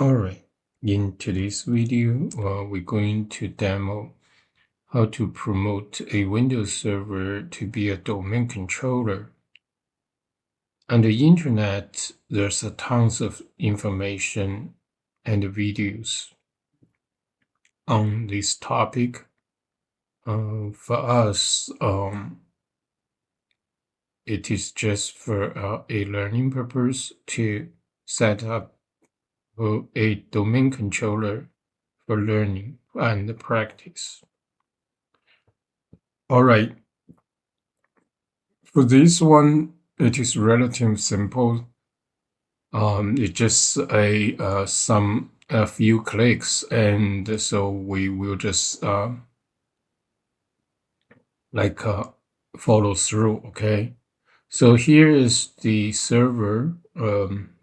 Alright, in today's video, we're going to demo how to promote a Windows server to be a domain controller. On the internet, there's a tons of information and videos on this topic. For us, it is just for a learning purpose to set up a domain controller for learning and practice. All right, for this one, it is relatively simple. It's just a few clicks, and so we will just like follow through. Okay, so here is the server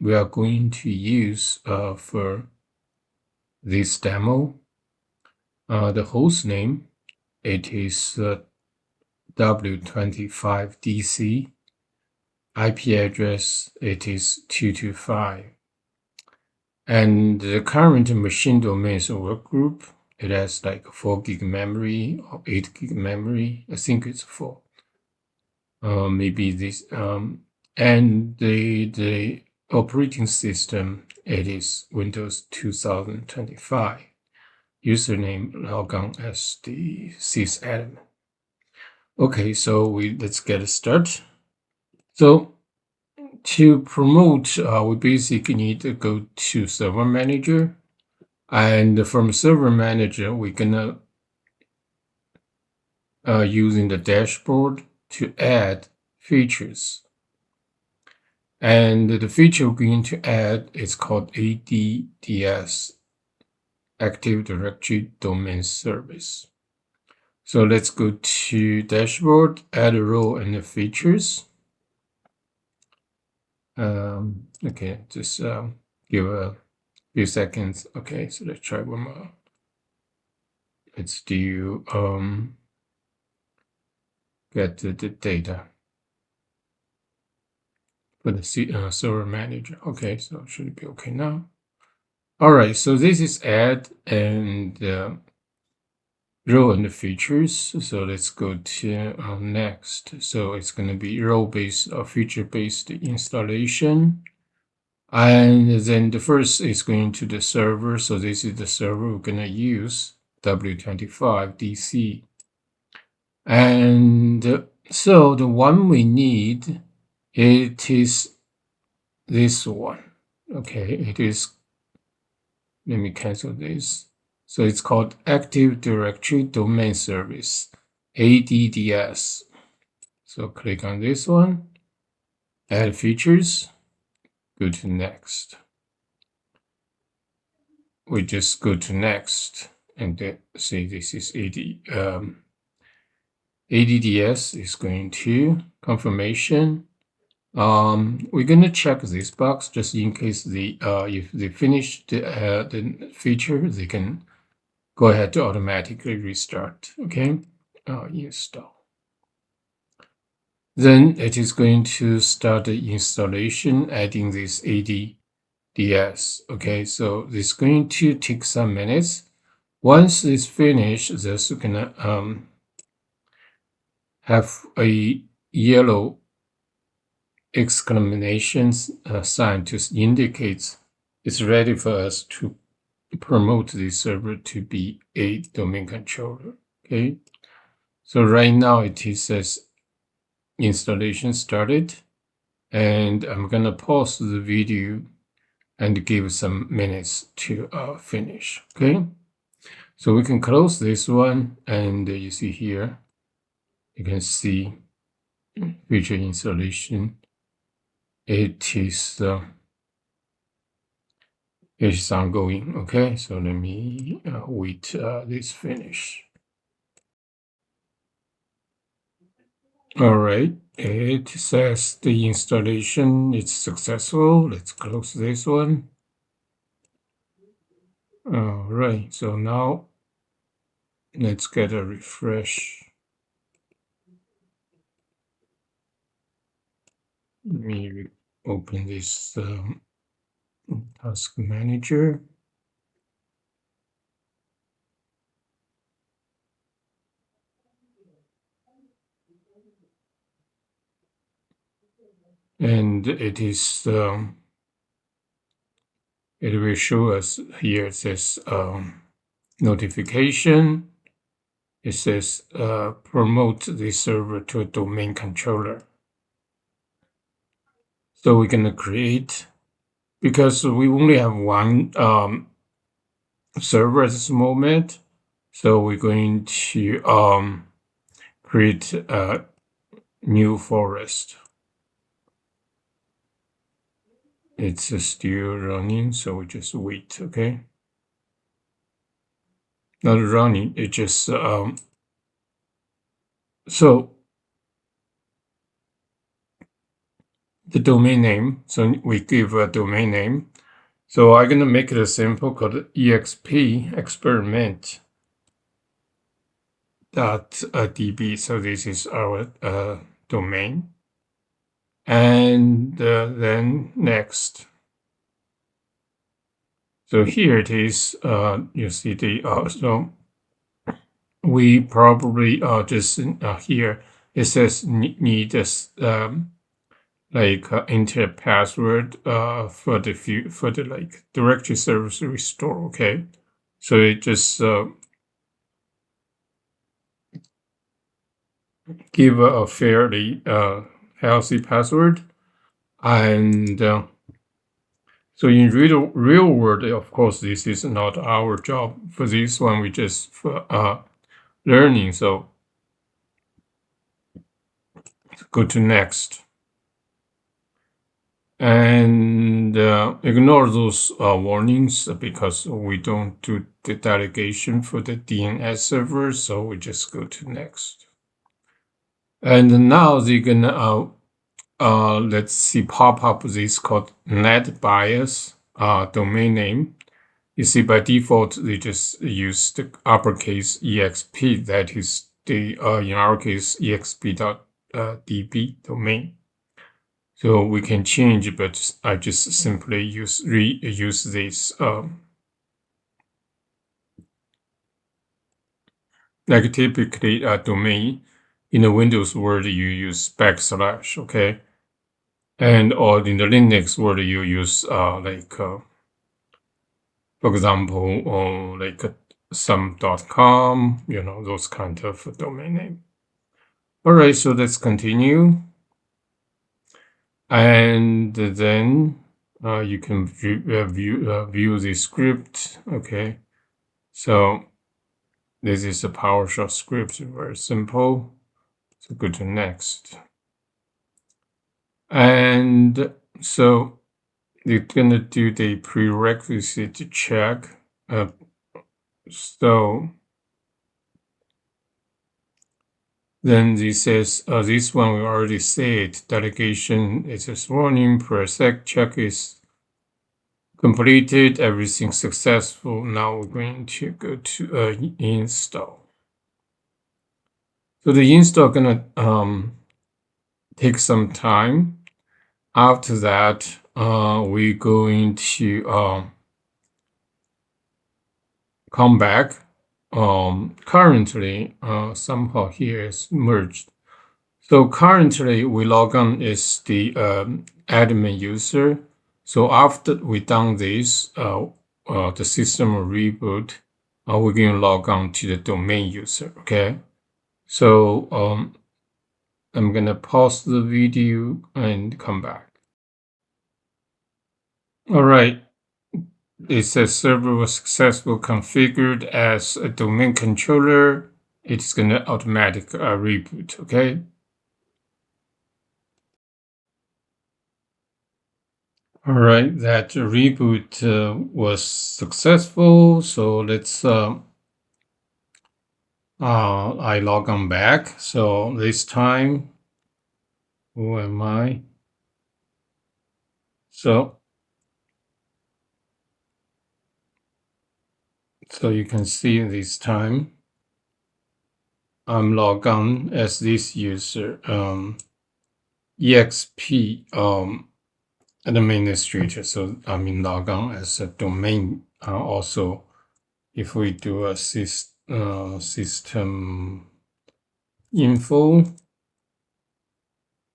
we are going to use for this demo. The host name, it is W25DC. IP address, it is 225. And the current machine domains workgroup, it has like 4 gig memory or 8 gig memory. I think it's 4. Maybe this. And the operating system, it is Windows 2025. Username log on as the sysadmin. Okay, so let's get started. So to promote, we basically need to go to Server Manager, and from Server Manager, we're gonna using the dashboard to add features. And the feature we're going to add is called ADDS, Active Directory Domain Service. So let's go to dashboard, add a role and the features. Okay, just give a few seconds. Okay, so let's try one more. Let's do get the data for the server manager. Okay, so should it be okay now? All right, so this is add and role and the features. So let's go to next. So it's going to be role-based or feature-based installation. And then the first is going to the server. So this is the server we're going to use, W25DC. And so the one we need, it is this one. Okay, it is, let me cancel this. So it's called Active Directory Domain Service, ADDS. So click on this one, add features, go to next. We just go to next and say this is ADDS is going to confirmation. We're gonna check this box just in case if they finish the feature, they can go ahead to automatically restart. Okay, install. Then it is going to start the installation, adding this ADDS. Okay, so it's going to take some minutes. Once it's finished, this gonna have a yellow exclamation sign to indicate it's ready for us to promote this server to be a domain controller. Okay, so right now it says installation started, and I'm gonna pause the video and give some minutes to finish. Okay, so we can close this one, and you see here, you can see feature installation. It is ongoing. Okay, so let me wait this finish. All right, it says the installation is successful. Let's close this one. All right, so now let's get a refresh. Let me open this Task Manager. And it is it will show us here. It says notification. It says promote the server to a domain controller. So we're gonna create, because we only have one server at this moment. So we're going to create a new forest. It's still running, so we just wait, okay? Not running, it just so the domain name. So we give a domain name. So I'm gonna make it a sample called exp experiment .db. So this is our domain, and then next. So here it is. You see the so we probably just here it says need this like enter password for the like directory service restore. Okay, so it just give a fairly healthy password, and so in real world, of course, this is not our job. For this one, we just for learning. So go to next. And ignore those warnings because we don't do the delegation for the DNS server, so we just go to next. And now they're gonna let's see, pop up this called net bias domain name. You see, by default they just use the uppercase exp, that is the in our case exp.db domain. So we can change, but I just simply reuse this like typically domain in the Windows world you use \, okay, and or in the Linux world you use like for example like some.com, you know, those kind of domain name. All right, so let's continue. And then you can view the script. Okay, so this is a PowerShell script, very simple. So go to next. And so you're gonna do the prerequisite check. So then this says this one we already said, delegation is a warning, pre-sec check is completed, everything successful. Now we're going to go to install. So the install gonna take some time. After that, we're going to come back. Currently, somehow here is merged. So currently we log on is the admin user. So after we done this, the system will reboot. We're going to log on to the domain user. Okay. So I'm gonna pause the video and come back. All right. It says server was successfully configured as a domain controller. It's gonna automatic reboot. Okay. All right, that reboot was successful. So let's I log on back. So this time, who am I? So you can see this time I'm logged on as this user exp administrator. So log on as a domain. Also, if we do a system info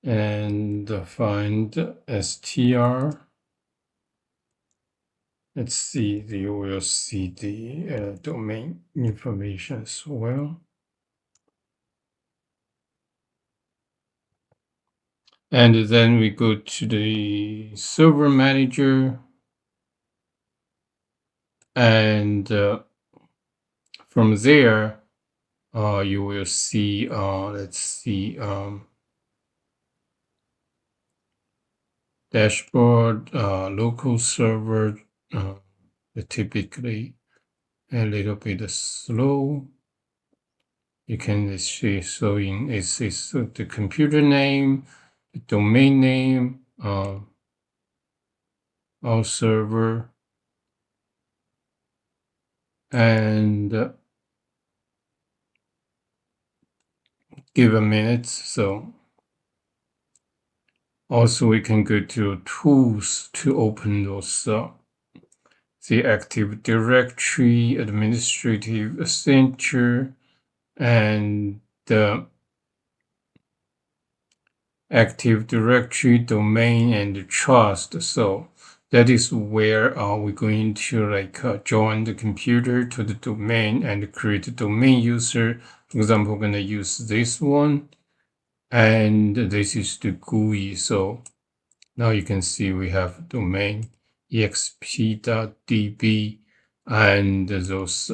and find str, let's see, you will see the domain information as well. And then we go to the server manager, and from there, you will see, let's see, dashboard, local server, typically a little bit slow. You can see showing is the computer name, the domain name, our server, and give a minute. So also we can go to tools to open those the Active Directory, Administrative Center, and the Active Directory, domain, and trust. So that is where we're going to join the computer to the domain and create a domain user. For example, we're going to use this one, and this is the GUI. So now you can see we have domain exp.db and those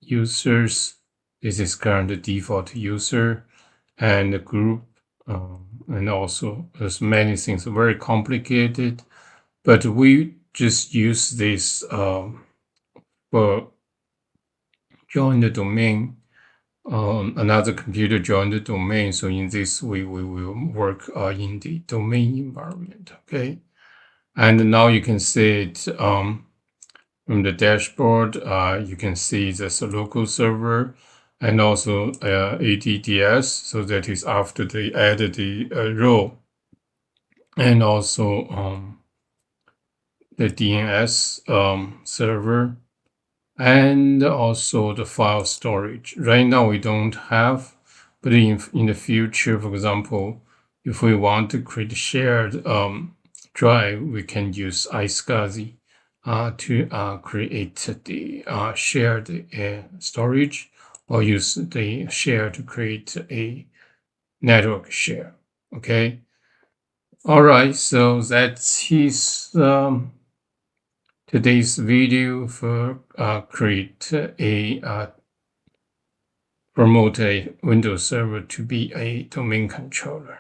users. This is current default user and the group, and also there's many things, very complicated, but we just use this for join the domain. Another computer join the domain. So in this way, we will work in the domain environment. Okay. And now you can see it from the dashboard. You can see there's a local server and also ADDS. So that is after they added the row, and also the DNS server, and also the file storage. Right now we don't have, but in the future, for example, if we want to create a shared drive, we can use iSCSI to create the shared storage, or use the share to create a network share. Okay. All right. So that is today's video for create a promote a Windows server to be a domain controller.